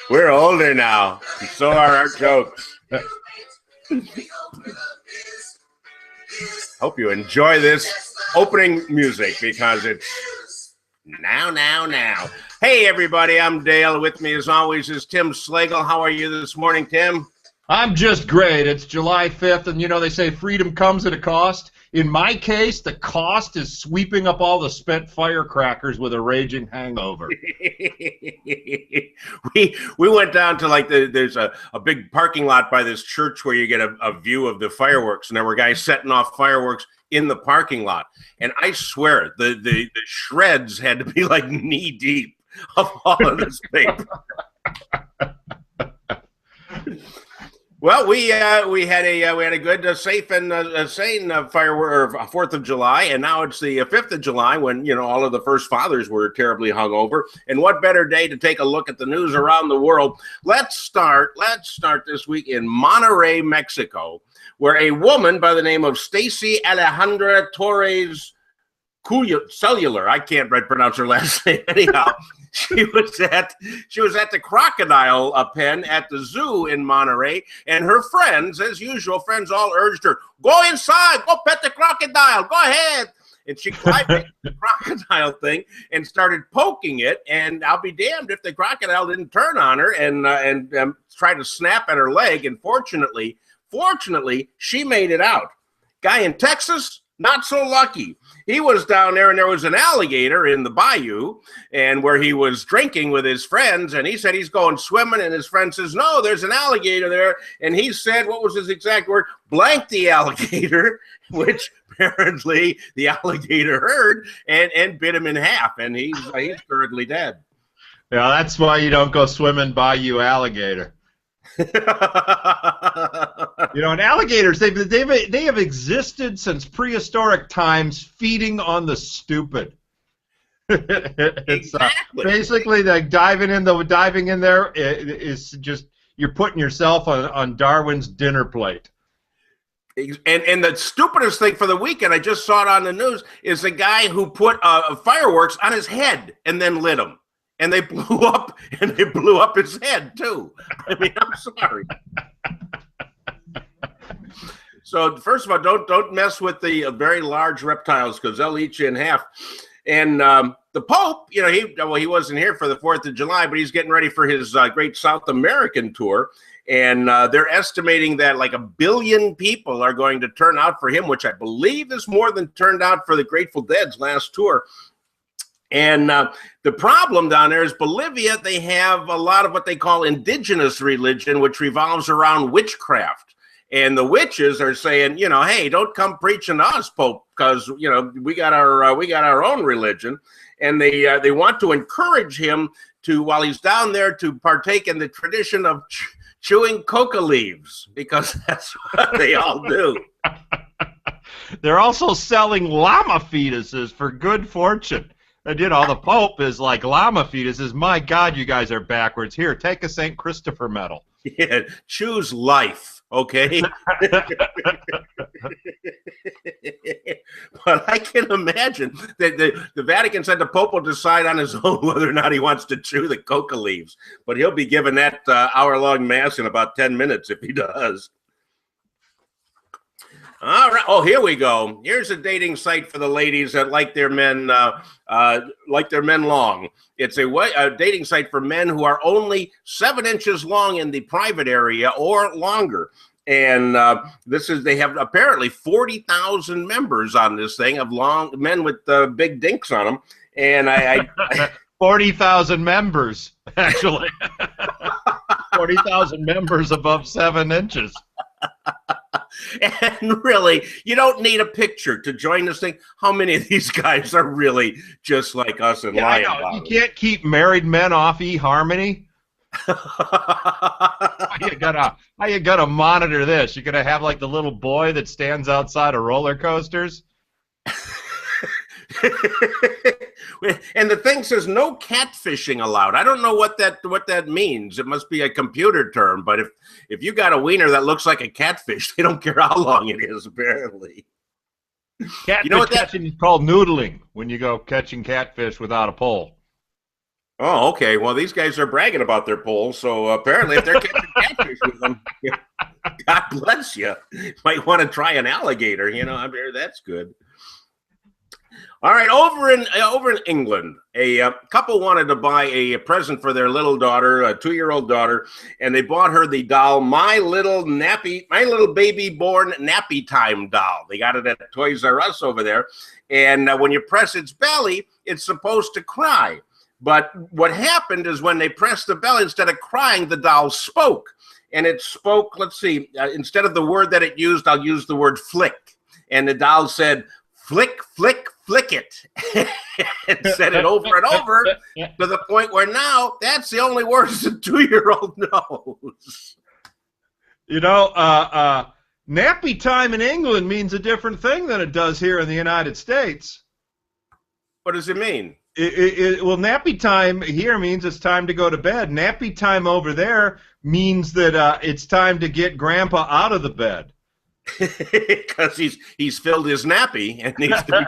We're older now, and so are our jokes. Hope you enjoy this opening music because it's now. Hey, everybody, I'm Dale. With me, as always, is Tim Slagle. How are you this morning, Tim? I'm just great. It's July 5th, and you know they say freedom comes at a cost. In my case, the cost is sweeping up all the spent firecrackers with a raging hangover. we went down to there's a big parking lot by this church where you get a view of the fireworks, and there were guys setting off fireworks in the parking lot. And I swear, the shreds had to be like knee deep of all of this paper. Well, we had a good, safe and sane firework 4th of July, and now it's the 5th of July when all of the first fathers were terribly hungover. And what better day to take a look at the news around the world? Let's start this week in Monterrey, Mexico, where a woman by the name of Stacy Alejandra Torres Cellular, I can't pronounce her last name anyhow. She was at the crocodile pen at the zoo in Monterey, and her friends, as usual, all urged her, go inside, go pet the crocodile, go ahead. And she climbed the crocodile thing and started poking it, and I'll be damned if the crocodile didn't turn on her and try to snap at her leg. And fortunately, she made it out. Guy in Texas, not so lucky. He was down there, and there was an alligator in the bayou, and where he was drinking with his friends, and he said he's going swimming, and his friend says, no, there's an alligator there, and he said, what was his exact word? Blank the alligator, which apparently the alligator heard and bit him in half, and he's currently dead. Yeah, that's why you don't go swimming bayou alligator. And alligators, they have existed since prehistoric times, feeding on the stupid. It's basically like diving in there is just you're putting yourself on Darwin's dinner plate. And the stupidest thing for the weekend, I just saw it on the news, is the guy who put fireworks on his head and then lit them. And they blew up his head too. I mean, I'm sorry. So first of all, don't mess with the very large reptiles because they'll eat you in half. And the Pope, he wasn't here for the 4th of July, but he's getting ready for his great South American tour. And they're estimating that like 1 billion people are going to turn out for him, which I believe is more than turned out for the Grateful Dead's last tour. And the problem down there is Bolivia, they have a lot of what they call indigenous religion, which revolves around witchcraft. And the witches are saying, hey, don't come preaching to us, Pope, because, we got our own religion. And they want to encourage him to, while he's down there, to partake in the tradition of chewing coca leaves, because that's what they all do. They're also selling llama fetuses for good fortune. And, the Pope is like, llama fetuses, my God, you guys are backwards. Here, take a St. Christopher medal. Yeah, choose life, okay? But I can imagine that the Vatican said the Pope will decide on his own whether or not he wants to chew the coca leaves. But he'll be given that hour-long mass in about 10 minutes if he does. All right. Oh, here we go. Here's a dating site for the ladies that like their men long. It's a dating site for men who are only 7 inches long in the private area or longer. And they have apparently 40,000 members on this thing of long men with big dinks on them. And I 40,000 members, actually. 40,000 members above 7 inches. And really, you don't need a picture to join this thing. How many of these guys are really just like us and lying about it? You can't keep married men off eHarmony. How you gotta monitor this? You're gonna have like the little boy that stands outside of roller coasters. And the thing says no catfishing allowed. I don't know what that means. It must be a computer term. But if you got a wiener that looks like a catfish, they don't care how long it is. Apparently, catfish catching is called noodling when you go catching catfish without a pole. Oh, okay. Well, these guys are bragging about their polls, so apparently, if they're catching catfish with them, God bless you. Might want to try an alligator. I mean, that's good. All right, over in England, a couple wanted to buy a present for their little daughter, a 2-year-old daughter, and they bought her the doll, my little baby born Nappy Time doll. They got it at Toys R Us over there, and when you press its belly, it's supposed to cry. But what happened is when they pressed the belly, instead of crying, the doll spoke, and it spoke. Let's see, instead of the word that it used, I'll use the word flick, and the doll said, "Flick, flick, flick it," and said it over and over to the point where now that's the only words the 2-year-old knows. Nappy time in England means a different thing than it does here in the United States. What does it mean? Well, nappy time here means it's time to go to bed. Nappy time over there means that it's time to get Grandpa out of the bed. Because he's filled his nappy and needs to be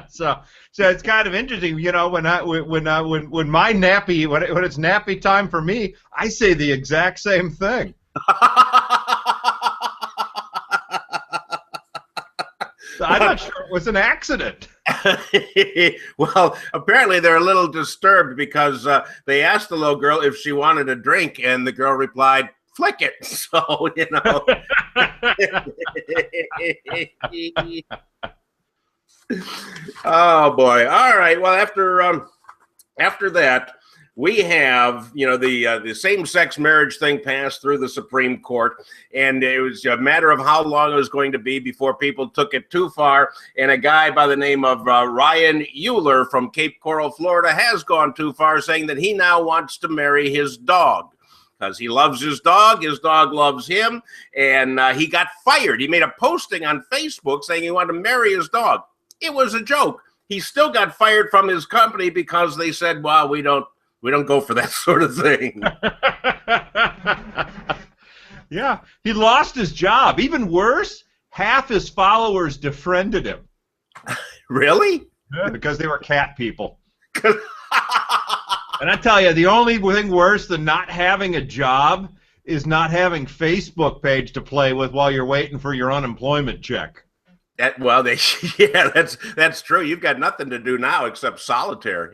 so it's kind of interesting, when my nappy when it's nappy time for me, I say the exact same thing. So I'm not sure it was an accident. Well, apparently they're a little disturbed because they asked the little girl if she wanted a drink, and the girl replied, "Flick it." So, Oh boy! All right. Well, after that, we have the same-sex marriage thing passed through the Supreme Court, and it was a matter of how long it was going to be before people took it too far. And a guy by the name of Ryan Euler from Cape Coral, Florida, has gone too far, saying that he now wants to marry his dog. Because he loves his dog loves him, and he got fired. He made a posting on Facebook saying he wanted to marry his dog. It was a joke. He still got fired from his company because they said, "Well, we don't go for that sort of thing." Yeah, he lost his job. Even worse, half his followers defriended him. Really? Yeah, because they were cat people. And I tell you, the only thing worse than not having a job is not having Facebook page to play with while you're waiting for your unemployment check. That's true. You've got nothing to do now except solitaire,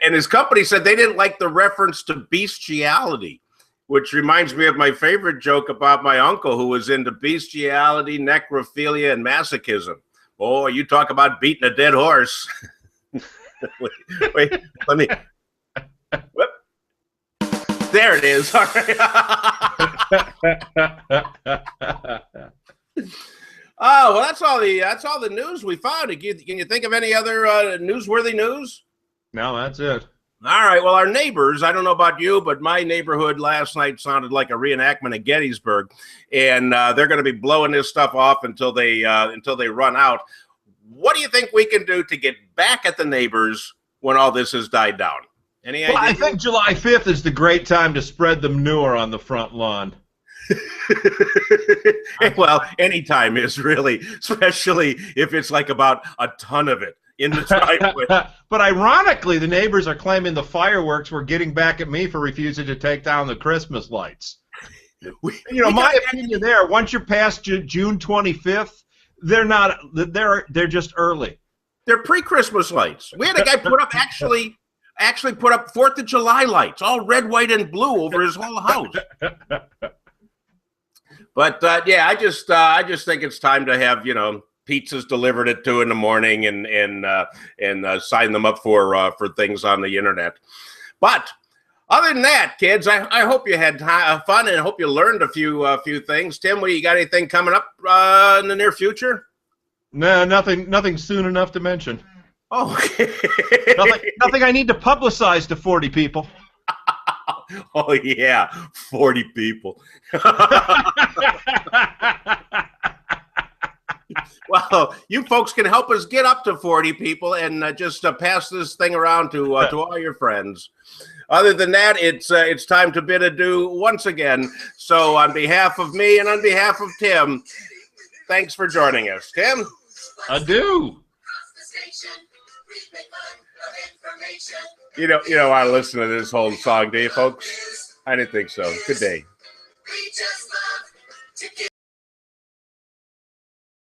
and his company said they didn't like the reference to bestiality, which reminds me of my favorite joke about my uncle who was into bestiality, necrophilia, and masochism. Oh, you talk about beating a dead horse. Wait, let me. Whoop. There it is. All right. Oh, well, that's all the news we found. Can you think of any other newsworthy news? No, that's it. All right. Well, our neighbors, I don't know about you, but my neighborhood last night sounded like a reenactment of Gettysburg, and they're going to be blowing this stuff off until they run out. What do you think we can do to get back at the neighbors when all this has died down? Any idea? I think July 5th is the great time to spread the manure on the front lawn. Well, any time is really, especially if it's like about a ton of it in the driveway. But ironically, the neighbors are claiming the fireworks were getting back at me for refusing to take down the Christmas lights. My opinion there, once you're past June 25th, they're just early. They're pre-Christmas lights. We had a guy actually put up 4th of July lights, all red, white, and blue over his whole house. But I just think it's time to have pizzas delivered at 2 in the morning and sign them up for things on the internet. But other than that, kids, I hope you had fun and I hope you learned a few things. Tim, you got anything coming up in the near future? No, nothing soon enough to mention. Oh, okay. nothing I need to publicize to 40 people. Oh, yeah, 40 people. Well, you folks can help us get up to 40 people and just pass this thing around to all your friends. Other than that, it's time to bid adieu once again. So on behalf of me and on behalf of Tim, thanks for joining us. Tim? Adieu. You don't want to listen to this whole song, do you, folks? I didn't think so. Good day.